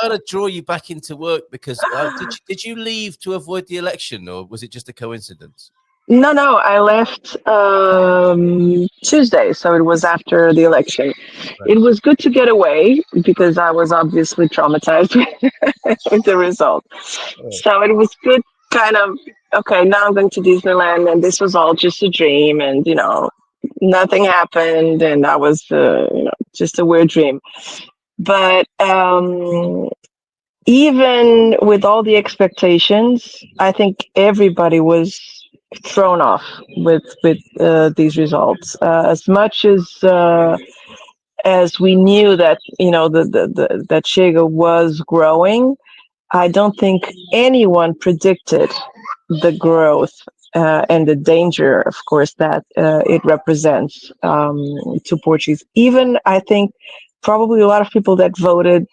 kind of draw you back into work? Because did you leave to avoid the election, or was it just a coincidence? No, I left Tuesday, so it was after the election. Right. It was good to get away because I was obviously traumatized with the result. Right. So it was good, kind of, okay, now I'm going to Disneyland, and this was all just a dream, and, nothing happened, and I was, just a weird dream. But even with all the expectations, I think everybody was thrown off with these results. As much as we knew that that Chega was growing, I don't think anyone predicted the growth and the danger, of course, that it represents to Portuguese. Even I think probably a lot of people that voted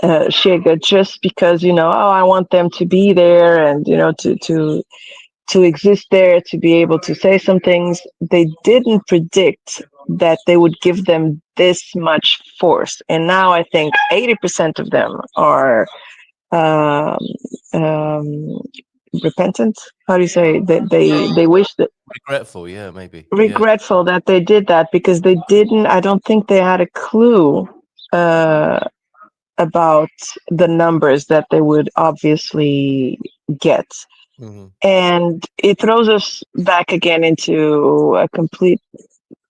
Chega just because oh, I want them to be there and to exist there, to be able to say some things. They didn't predict that they would give them this much force, and now I think 80% of them are um, um, repentant. How do you say that they wish that Regretful, yeah, maybe. Yeah. regretful that they did that because they didn't. I don't think they had a clue uh, about the numbers that they would obviously get. Mhm. And it throws us back again into a complete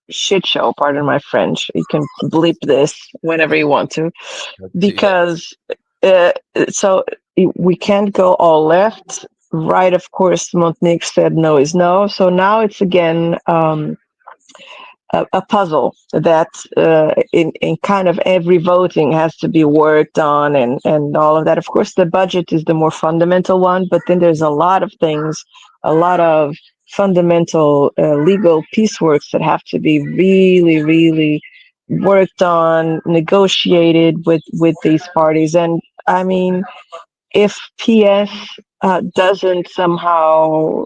shit show. Pardon my French. You can bleep this whenever you want to, because uh, so we can't go all left. Right, of course, Montenegro said no is no. So now it's again a puzzle that in kind of every voting has to be worked on and all of that. Of course, the budget is the more fundamental one, but then there's a lot of things, a lot of fundamental legal pieceworks that have to be really, really worked on, negotiated with these parties. And I mean, if PS doesn't somehow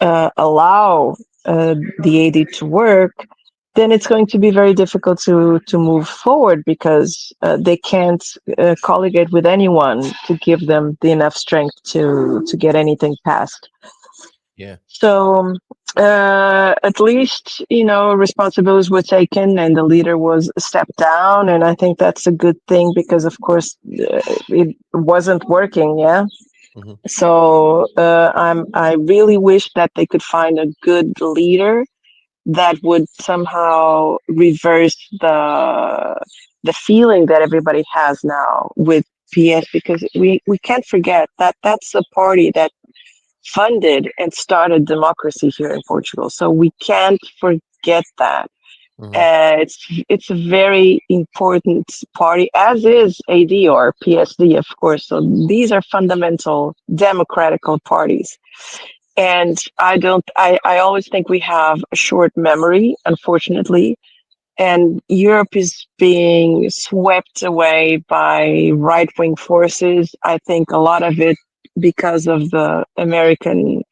allow the AD to work, then it's going to be very difficult to move forward because they can't collegiate with anyone to give them the enough strength to get anything passed. Yeah. So at least responsibilities were taken and the leader was stepped down, and I think that's a good thing because of course it wasn't working. Yeah. Mhm. So I really wish that they could find a good leader that would somehow reverse the feeling that everybody has now with PS, because we can't forget that that's a party that funded and started democracy here in Portugal. So we can't forget that. Mhm. It's a very important party, as is AD or PSD, of course. So these are fundamental democratical parties. And I always think we have a short memory, unfortunately. And Europe is being swept away by right wing forces. I think a lot of it because of the American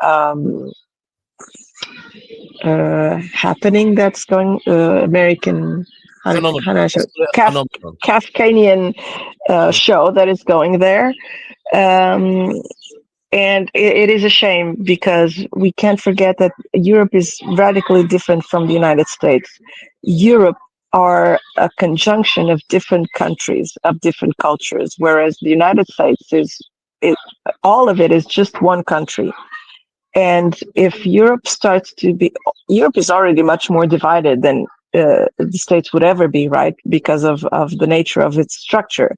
um, happening that's going American how do Phenomenon. I say Let's it? call it a phenomenon. Kafkanian Mm. show that is going there. Um, and it is a shame because we can't forget that Europe is radically different from the United States. Europe are a conjunction of different countries, of different cultures, whereas the United States it, all of it is just one country. And if Europe is already much more divided than the States would ever be, right? Because of the nature of its structure.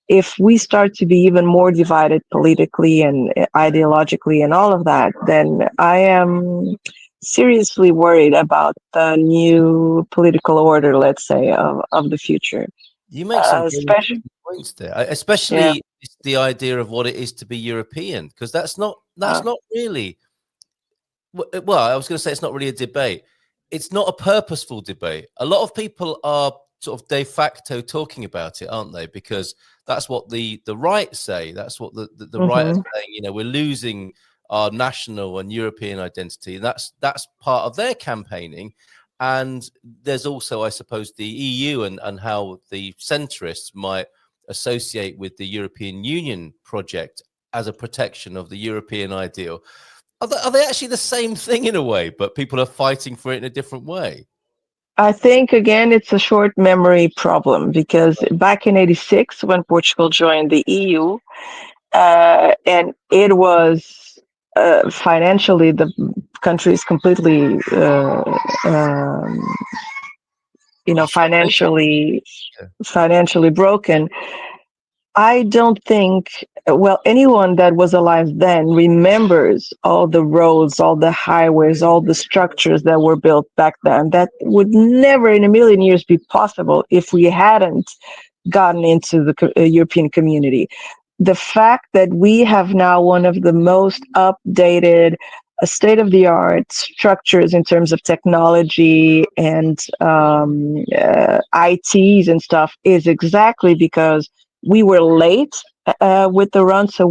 If we start to be even more divided politically and ideologically and all of that, then I am seriously worried about the new political order, let's say, of the future. You make some very Especially, important points there, yeah. especially the idea of what it is to be European, because that's Uh, not really. Well, I was going to say it's not really a debate. It's not a purposeful debate. A lot of people are sort of de facto talking about it, aren't they? Because that's what the right say. That's what the right are mhm. saying. We're losing our national and European identity. And that's part of their campaigning. And there's also, I suppose, the EU and how the centrists might associate with the European Union project as a protection of the European ideal, are they actually the same thing in a way, but people are fighting for it in a different way? I think, again, it's a short memory problem, because back in '86, when Portugal joined the EU, and it was financially, the country is completely, financially broken. I don't think, well, anyone that was alive then remembers all the roads, all the highways, all the structures that were built back then. That would never in a million years be possible if we hadn't gotten into the European community. The fact that we have now one of the most updated, state-of-the-art structures in terms of technology and ITs and stuff is exactly because we were late with the run. So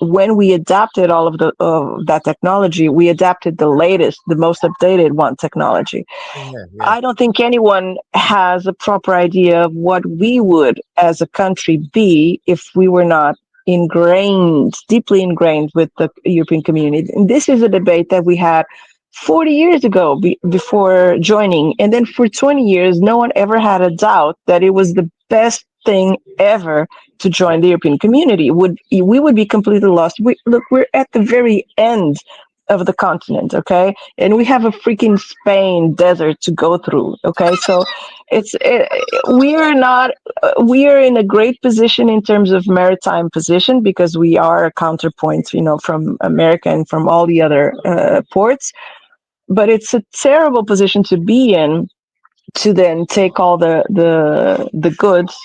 when we adapted all of that technology, we adapted the latest, the most updated one technology. Yeah. I don't think anyone has a proper idea of what we would as a country be if we were not deeply ingrained with the European community. And this is a debate that we had 40 years ago before joining. And then for 20 years, no one ever had a doubt that it was the best thing ever to join the European community. We would be completely lost. We're at the very end of the continent, okay, and we have a freaking Spain desert to go through, okay. So we are in a great position in terms of maritime position, because we are a counterpoint, from America and from all the other ports. But it's a terrible position to be in, to then take all the goods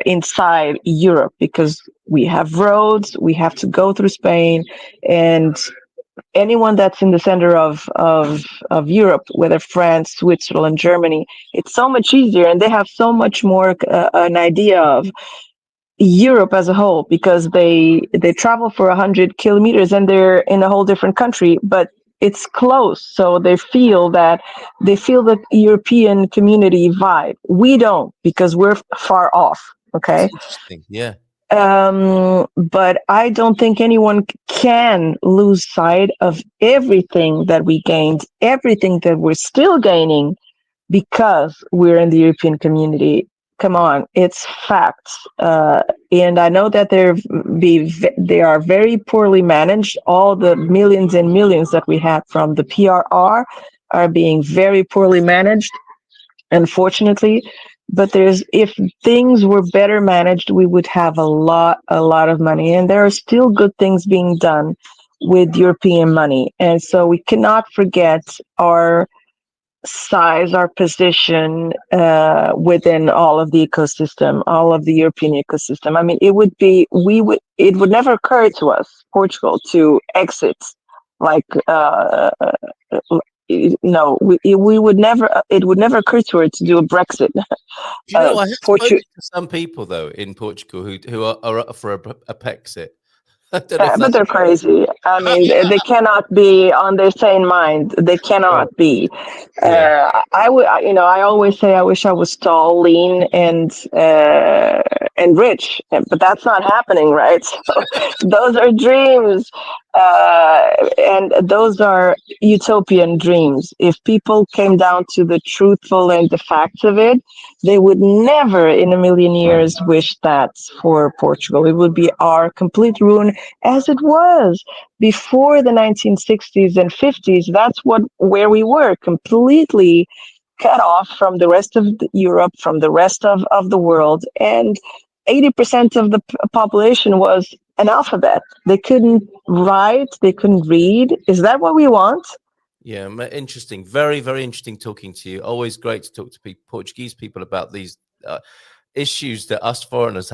inside Europe, because we have roads, we have to go through Spain, and anyone that's in the center of Europe, whether France, Switzerland, Germany, it's so much easier, and they have so much more an idea of Europe as a whole, because they travel for 100 kilometers and they're in a whole different country, but it's close, so they feel the European community vibe. We don't, because we're far off. Okay. That's interesting. Yeah. But I don't think anyone can lose sight of everything that we gained, everything that we're still gaining, because we're in the European community. Come on, it's facts. And I know that they are very poorly managed. All the millions and millions that we had from the PRR are being very poorly managed, unfortunately. But if things were better managed, we would have a lot of money. And there are still good things being done with European money. And so we cannot forget our size, our position within all of the ecosystem, all of the European ecosystem. I mean, it would never occur to us, Portugal, to exit like no, we would never. It would never occur to her to do a Brexit. I have spoken to some people though in Portugal who are up for a Brexit. I don't know if but they're crazy. I mean, they cannot be on their sane mind. They cannot be. I would, I always say I wish I was tall, lean, and rich, but that's not happening, right? So those are dreams, and those are utopian dreams. If people came down to the truthful and the facts of it, they would never in a million years wish that for Portugal. It would be our complete ruin, as it was before the 1960s and 50s. That's where we were, completely cut off from the rest of Europe, from the rest of the world. And 80% of the population was analphabet. They couldn't write, they couldn't read. Is that what we want? Yeah, interesting. Very, very interesting talking to you. Always great to talk to Portuguese people about these issues that us foreigners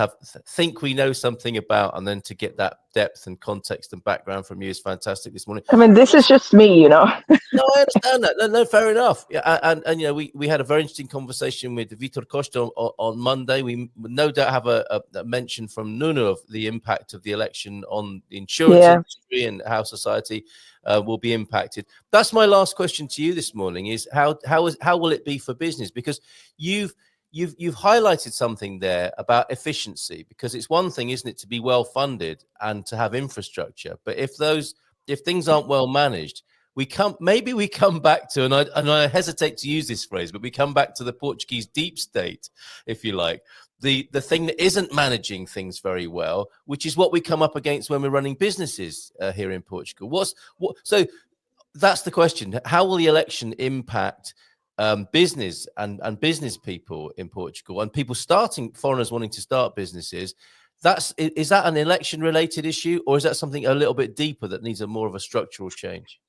think we know something about, and then to get that depth and context and background from you is fantastic this morning. I mean, this is just me, No, I understand that. No, fair enough. Yeah, and we had a very interesting conversation with Vitor Costa on Monday. We no doubt have a mention from Nuno of the impact of the election on the insurance industry and how society will be impacted. That's my last question to you this morning: is how will it be for business? Because you've you've highlighted something there about efficiency, because it's one thing, isn't it, to be well funded and to have infrastructure, but if things aren't well managed, maybe we come back to, and I hesitate to use this phrase, but we come back to the Portuguese deep state, if you like, the thing that isn't managing things very well, which is what we come up against when we're running businesses here in Portugal. So that's the question. How will the election impact business and business people in Portugal, and people foreigners wanting to start businesses? Is that an election related issue, or is that something a little bit deeper that needs more of a structural change?